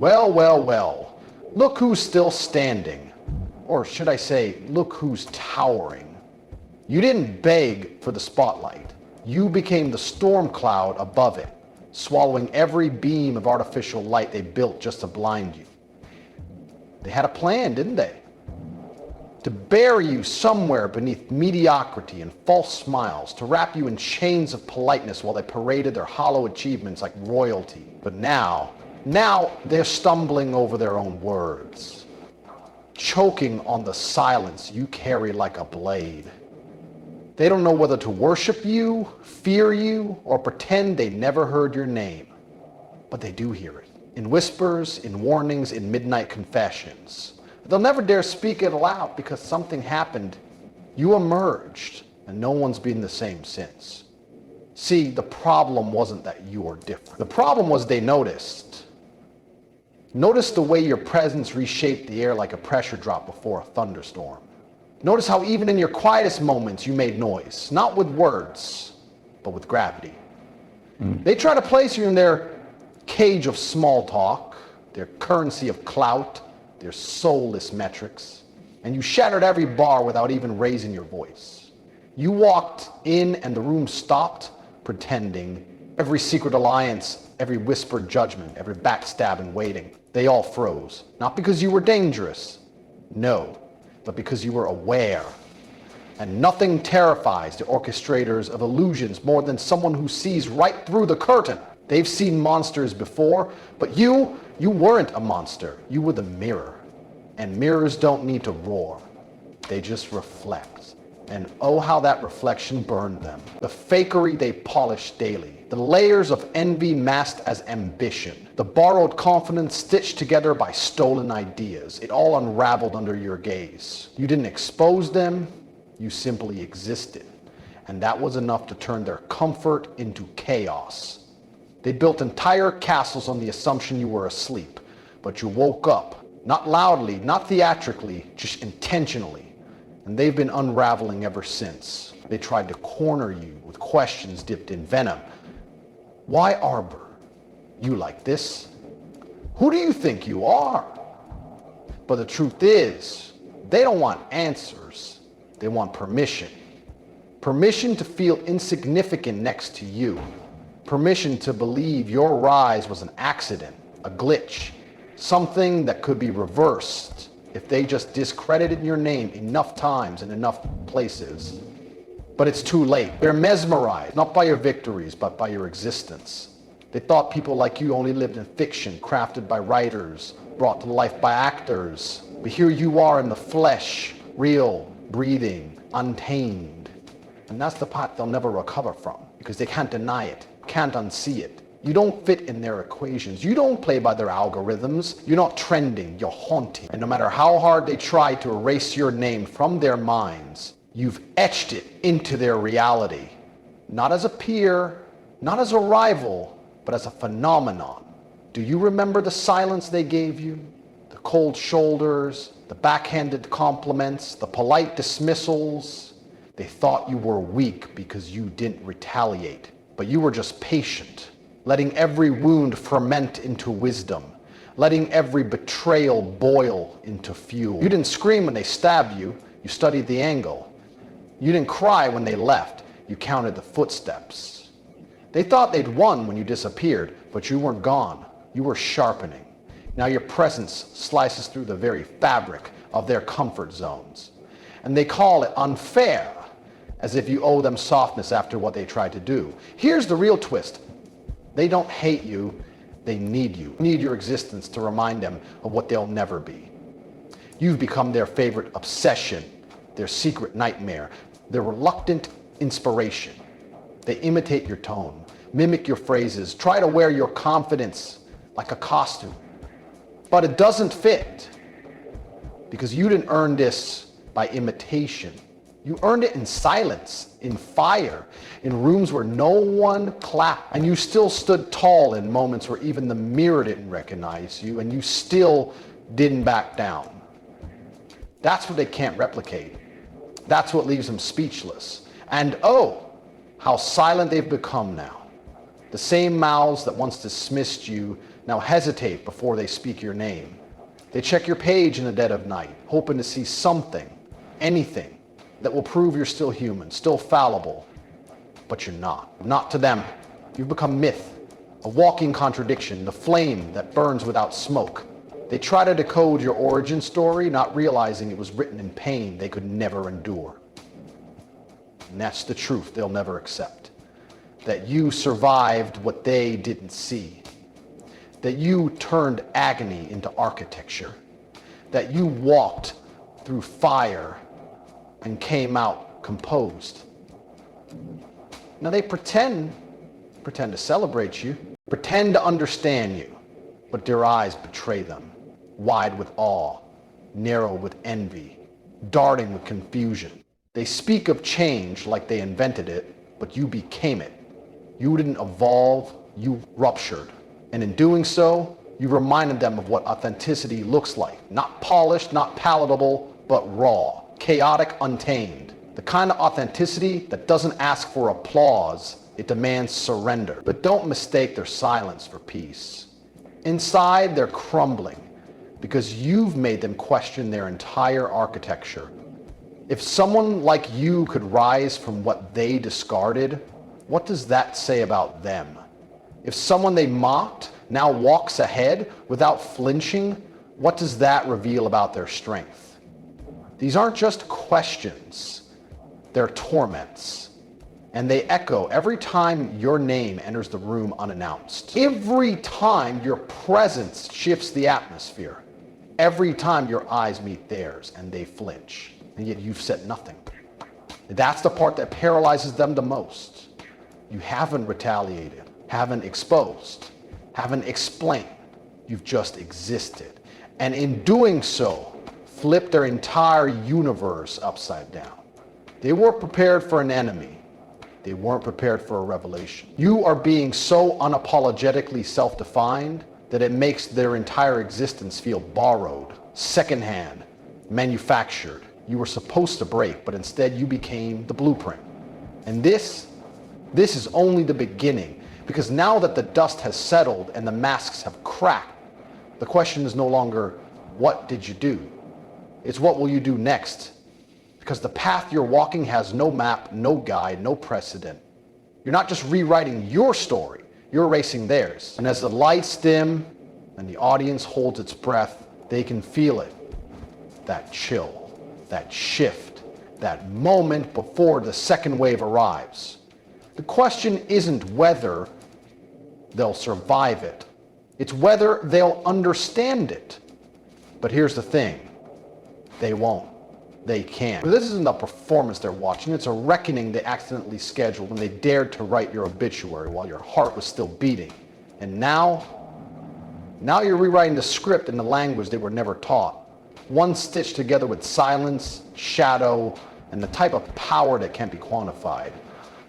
Well, well, well. Look who's still standing. Or should I say, look who's towering. You didn't beg for the spotlight. You became the storm cloud above it, swallowing every beam of artificial light they built just to blind you. They had a plan, didn't they? To bury you somewhere beneath mediocrity and false smiles, to wrap you in chains of politeness while they paraded their hollow achievements like royalty. But now they're stumbling over their own words, choking on the silence you carry like a blade. They don't know whether to worship you, fear you, or pretend they never heard your name. But they do hear it. In whispers, in warnings, in midnight confessions. They'll never dare speak it aloud because something happened. You emerged, and no one's been the same since. See, the problem wasn't that you were different. The problem was they noticed. Notice the way your presence reshaped the air like a pressure drop before a thunderstorm. Notice how even in your quietest moments you made noise, not with words, but with gravity. They try to place you in their cage of small talk, their currency of clout, their soulless metrics, and you shattered every bar without even raising your voice. You walked in and the room stopped, pretending. Every secret alliance, every whispered judgment, every backstabbing waiting, they all froze. Not because you were dangerous, no, but because you were aware. And nothing terrifies the orchestrators of illusions more than someone who sees right through the curtain. They've seen monsters before, but you weren't a monster. You were the mirror. And mirrors don't need to roar. They just reflect. And oh, how that reflection burned them. The fakery they polished daily. The layers of envy masked as ambition. The borrowed confidence stitched together by stolen ideas. It all unraveled under your gaze. You didn't expose them. You simply existed. And that was enough to turn their comfort into chaos. They built entire castles on the assumption you were asleep, but you woke up, not loudly, not theatrically, just intentionally. And they've been unraveling ever since. They tried to corner you with questions dipped in venom. Why Arbor? You like this? Who do you think you are? But the truth is, they don't want answers. They want permission. Permission to feel insignificant next to you. Permission to believe your rise was an accident, a glitch, something that could be reversed if they just discredited your name enough times in enough places. But it's too late. They're mesmerized, not by your victories, but by your existence. They thought people like you only lived in fiction, crafted by writers, brought to life by actors. But here you are in the flesh, real, breathing, untamed. And that's the part they'll never recover from, because they can't deny it. Can't unsee it. You don't fit in their equations. You don't play by their algorithms. You're not trending, you're haunting. And no matter how hard they try to erase your name from their minds, you've etched it into their reality. Not as a peer, not as a rival, but as a phenomenon. Do you remember the silence they gave you? The cold shoulders, the backhanded compliments, the polite dismissals? They thought you were weak because you didn't retaliate. But you were just patient, letting every wound ferment into wisdom, letting every betrayal boil into fuel. You didn't scream when they stabbed you, you studied the angle. You didn't cry when they left, you counted the footsteps. They thought they'd won when you disappeared, but you weren't gone, you were sharpening. Now your presence slices through the very fabric of their comfort zones. And they call it unfair, as if you owe them softness after what they tried to do. Here's the real twist. They don't hate you, they need you. They need your existence to remind them of what they'll never be. You've become their favorite obsession, their secret nightmare, their reluctant inspiration. They imitate your tone, mimic your phrases, try to wear your confidence like a costume. But it doesn't fit, because you didn't earn this by imitation. You earned it in silence, in fire, in rooms where no one clapped. And you still stood tall in moments where even the mirror didn't recognize you, and you still didn't back down. That's what they can't replicate. That's what leaves them speechless. And oh, how silent they've become now. The same mouths that once dismissed you now hesitate before they speak your name. They check your page in the dead of night, hoping to see something, anything, that will prove you're still human, still fallible. But you're not. Not to them. You've become myth, a walking contradiction, the flame that burns without smoke. They try to decode your origin story, not realizing it was written in pain they could never endure. And that's the truth they'll never accept. That you survived what they didn't see. That you turned agony into architecture. That you walked through fire and came out composed. Now they pretend to celebrate you, pretend to understand you, but their eyes betray them, wide with awe, narrow with envy, darting with confusion. They speak of change like they invented it, but you became it. You didn't evolve, you ruptured. And in doing so, you reminded them of what authenticity looks like. Not polished, not palatable, but raw, chaotic, untamed. The kind of authenticity that doesn't ask for applause, it demands surrender. But don't mistake their silence for peace. Inside, they're crumbling because you've made them question their entire architecture. If someone like you could rise from what they discarded, what does that say about them? If someone they mocked now walks ahead without flinching, what does that reveal about their strength? These aren't just questions, they're torments. And they echo every time your name enters the room unannounced. Every time your presence shifts the atmosphere. Every time your eyes meet theirs and they flinch. And yet you've said nothing. That's the part that paralyzes them the most. You haven't retaliated, haven't exposed, haven't explained. You've just existed. And in doing so, flipped their entire universe upside down. They weren't prepared for an enemy. They weren't prepared for a revelation. You are being so unapologetically self-defined that it makes their entire existence feel borrowed, secondhand, manufactured. You were supposed to break, but instead you became the blueprint. And this is only the beginning, because now that the dust has settled and the masks have cracked, the question is no longer, what did you do? It's what will you do next? Because the path you're walking has no map, no guide, no precedent. You're not just rewriting your story, you're erasing theirs. And as the lights dim and the audience holds its breath, they can feel it. That chill, that shift, that moment before the second wave arrives. The question isn't whether they'll survive it. It's whether they'll understand it. But here's the thing, they won't. They can't. This isn't a performance they're watching, it's a reckoning they accidentally scheduled when they dared to write your obituary while your heart was still beating. And now you're rewriting the script in the language they were never taught. One stitched together with silence, shadow, and the type of power that can't be quantified.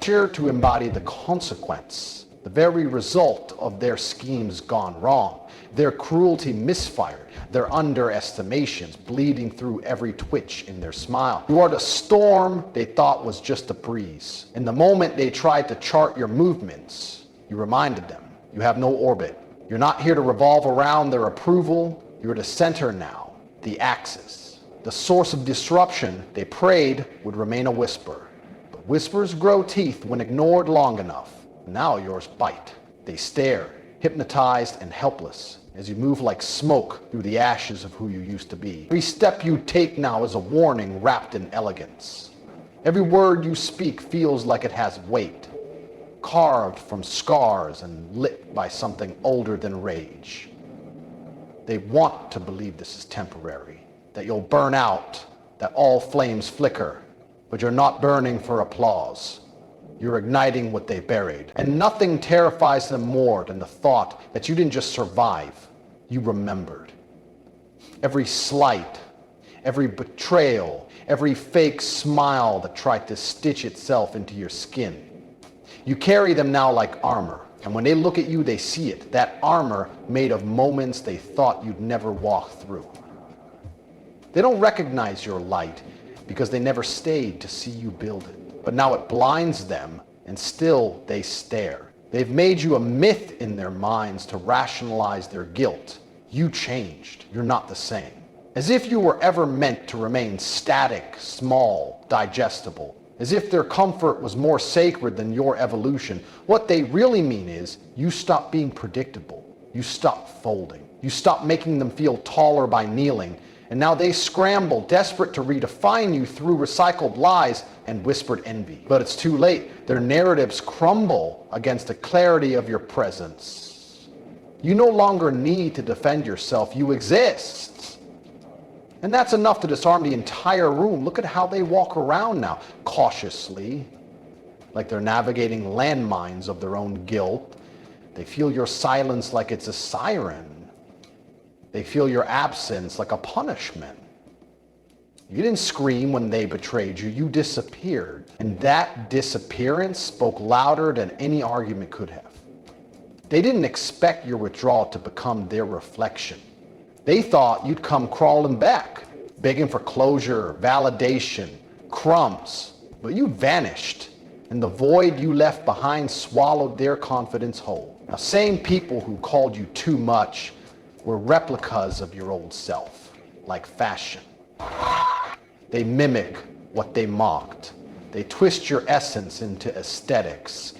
Sure to embody the consequence, the very result of their schemes gone wrong, their cruelty misfired, their underestimations bleeding through every twitch in their smile. You are the storm they thought was just a breeze. In the moment they tried to chart your movements, you reminded them, you have no orbit. You're not here to revolve around their approval, you're the center now, the axis. The source of disruption they prayed would remain a whisper. But whispers grow teeth when ignored long enough. Now yours bite. They stare, hypnotized and helpless, as you move like smoke through the ashes of who you used to be. Every step you take now is a warning wrapped in elegance. Every word you speak feels like it has weight, carved from scars and lit by something older than rage. They want to believe this is temporary, that you'll burn out, that all flames flicker, but you're not burning for applause. You're igniting what they buried. And nothing terrifies them more than the thought that you didn't just survive, you remembered. Every slight, every betrayal, every fake smile that tried to stitch itself into your skin. You carry them now like armor. And when they look at you, they see it. That armor made of moments they thought you'd never walk through. They don't recognize your light because they never stayed to see you build it. But now it blinds them, and still they stare. They've made you a myth in their minds to rationalize their guilt. You changed. You're not the same. As if you were ever meant to remain static, small, digestible. As if their comfort was more sacred than your evolution. What they really mean is, you stop being predictable. You stop folding. You stop making them feel taller by kneeling. And now they scramble, desperate to redefine you through recycled lies and whispered envy. But it's too late. Their narratives crumble against the clarity of your presence. You no longer need to defend yourself. You exist. And that's enough to disarm the entire room. Look at how they walk around now, cautiously, like they're navigating landmines of their own guilt. They feel your silence like it's a siren. They feel your absence like a punishment. You didn't scream when they betrayed you. You disappeared. And that disappearance spoke louder than any argument could have. They didn't expect your withdrawal to become their reflection. They thought you'd come crawling back, begging for closure, validation, crumbs. But you vanished, and the void you left behind swallowed their confidence whole. Now, same people who called you too much were replicas of your old self, like fashion. They mimic what they mocked. They twist your essence into aesthetics,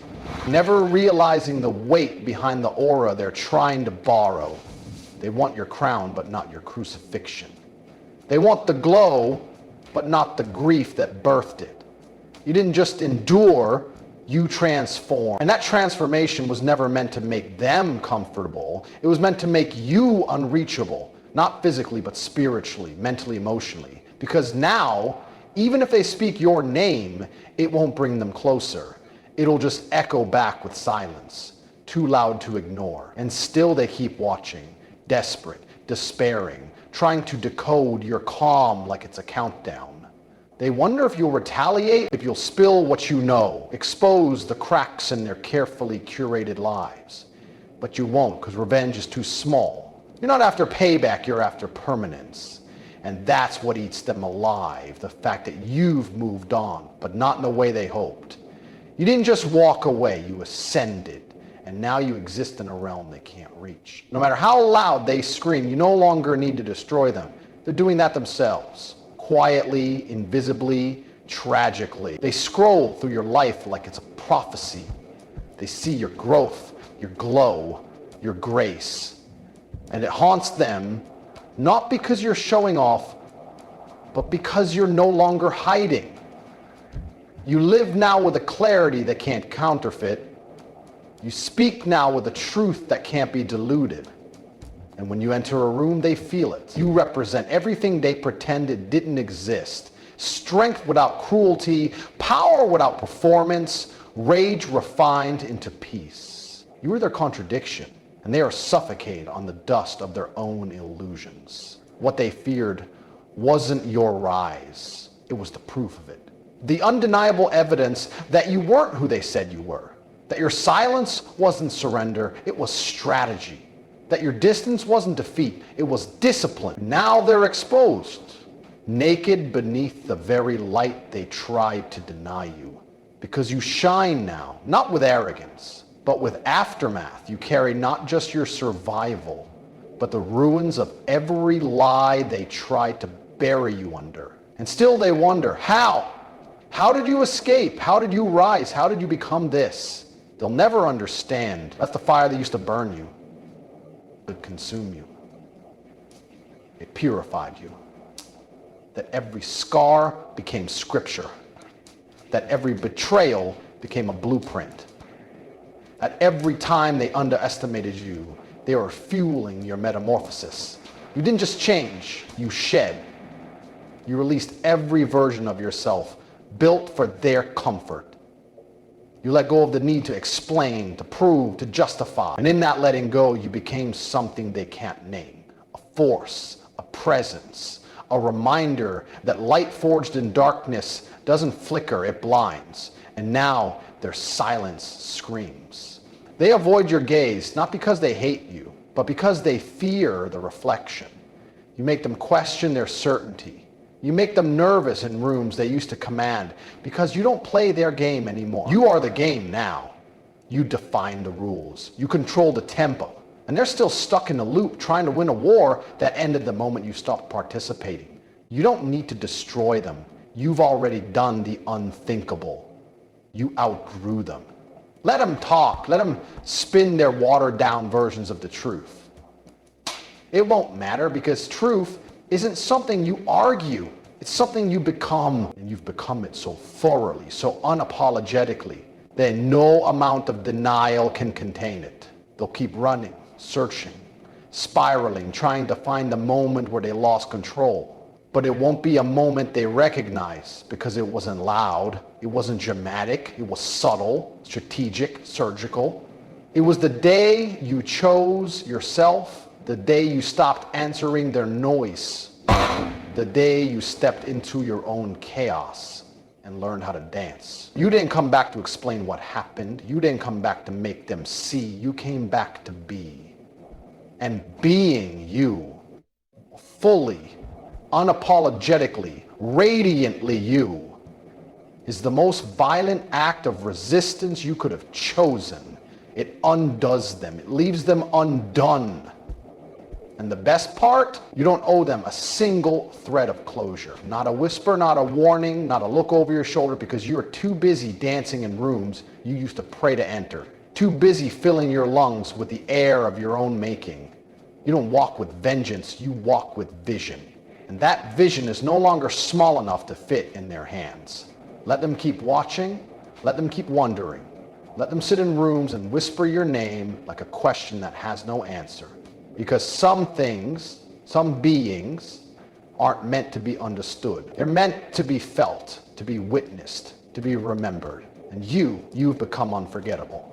never realizing the weight behind the aura they're trying to borrow. They want your crown, but not your crucifixion. They want the glow, but not the grief that birthed it. You didn't just endure, you transformed. And that transformation was never meant to make them comfortable. It was meant to make you unreachable, not physically, but spiritually, mentally, emotionally. Because now, even if they speak your name, it won't bring them closer. It'll just echo back with silence, too loud to ignore. And still they keep watching, desperate, despairing, trying to decode your calm like it's a countdown. They wonder if you'll retaliate, if you'll spill what you know, expose the cracks in their carefully curated lives. But you won't, because revenge is too small. You're not after payback, you're after permanence. And that's what eats them alive, the fact that you've moved on, but not in the way they hoped. You didn't just walk away, you ascended. And now you exist in a realm they can't reach. No matter how loud they scream, you no longer need to destroy them. They're doing that themselves. Quietly, invisibly, tragically. They scroll through your life like it's a prophecy. They see your growth, your glow, your grace. And it haunts them, not because you're showing off, but because you're no longer hiding. You live now with a clarity that can't counterfeit. You speak now with a truth that can't be diluted. And when you enter a room, they feel it. You represent everything they pretended didn't exist. Strength without cruelty, power without performance, rage refined into peace. You are their contradiction, and they are suffocated on the dust of their own illusions. What they feared wasn't your rise. It was the proof of it. The undeniable evidence that you weren't who they said you were. That your silence wasn't surrender, it was strategy. That your distance wasn't defeat, it was discipline. Now they're exposed, naked beneath the very light they tried to deny you. Because you shine now, not with arrogance, but with aftermath. You carry not just your survival, but the ruins of every lie they tried to bury you under. And still they wonder, how? How did you escape? How did you rise? How did you become this? They'll never understand. That's the fire that used to burn you. It consumed you. It purified you. That every scar became scripture. That every betrayal became a blueprint. That every time they underestimated you, they were fueling your metamorphosis. You didn't just change, you shed. You released every version of yourself built for their comfort. You let go of the need to explain, to prove, to justify. And in that letting go, you became something they can't name. A force, a presence, a reminder that light forged in darkness doesn't flicker, it blinds. And now their silence screams. They avoid your gaze, not because they hate you, but because they fear the reflection. You make them question their certainty. You make them nervous in rooms they used to command because you don't play their game anymore. You are the game now. You define the rules. You control the tempo. And they're still stuck in a loop trying to win a war that ended the moment you stopped participating. You don't need to destroy them. You've already done the unthinkable. You outgrew them. Let them talk. Let them spin their watered down versions of the truth. It won't matter because truth isn't something you argue. It's something you become. And you've become it so thoroughly, so unapologetically, that no amount of denial can contain it. They'll keep running, searching, spiraling, trying to find the moment where they lost control. But it won't be a moment they recognize because it wasn't loud, it wasn't dramatic, it was subtle, strategic, surgical. It was the day you chose yourself, the day you stopped answering their noise, the day you stepped into your own chaos and learned how to dance. You didn't come back to explain what happened. You didn't come back to make them see. You came back to be. And being you, fully, unapologetically, radiantly you, is the most violent act of resistance you could have chosen. It undoes them. It leaves them undone. And the best part, you don't owe them a single thread of closure. Not a whisper, not a warning, not a look over your shoulder, because you are too busy dancing in rooms you used to pray to enter. Too busy filling your lungs with the air of your own making. You don't walk with vengeance, you walk with vision. And that vision is no longer small enough to fit in their hands. Let them keep watching, let them keep wondering. Let them sit in rooms and whisper your name like a question that has no answer. Because some things, some beings, aren't meant to be understood. They're meant to be felt, to be witnessed, to be remembered. And you've become unforgettable.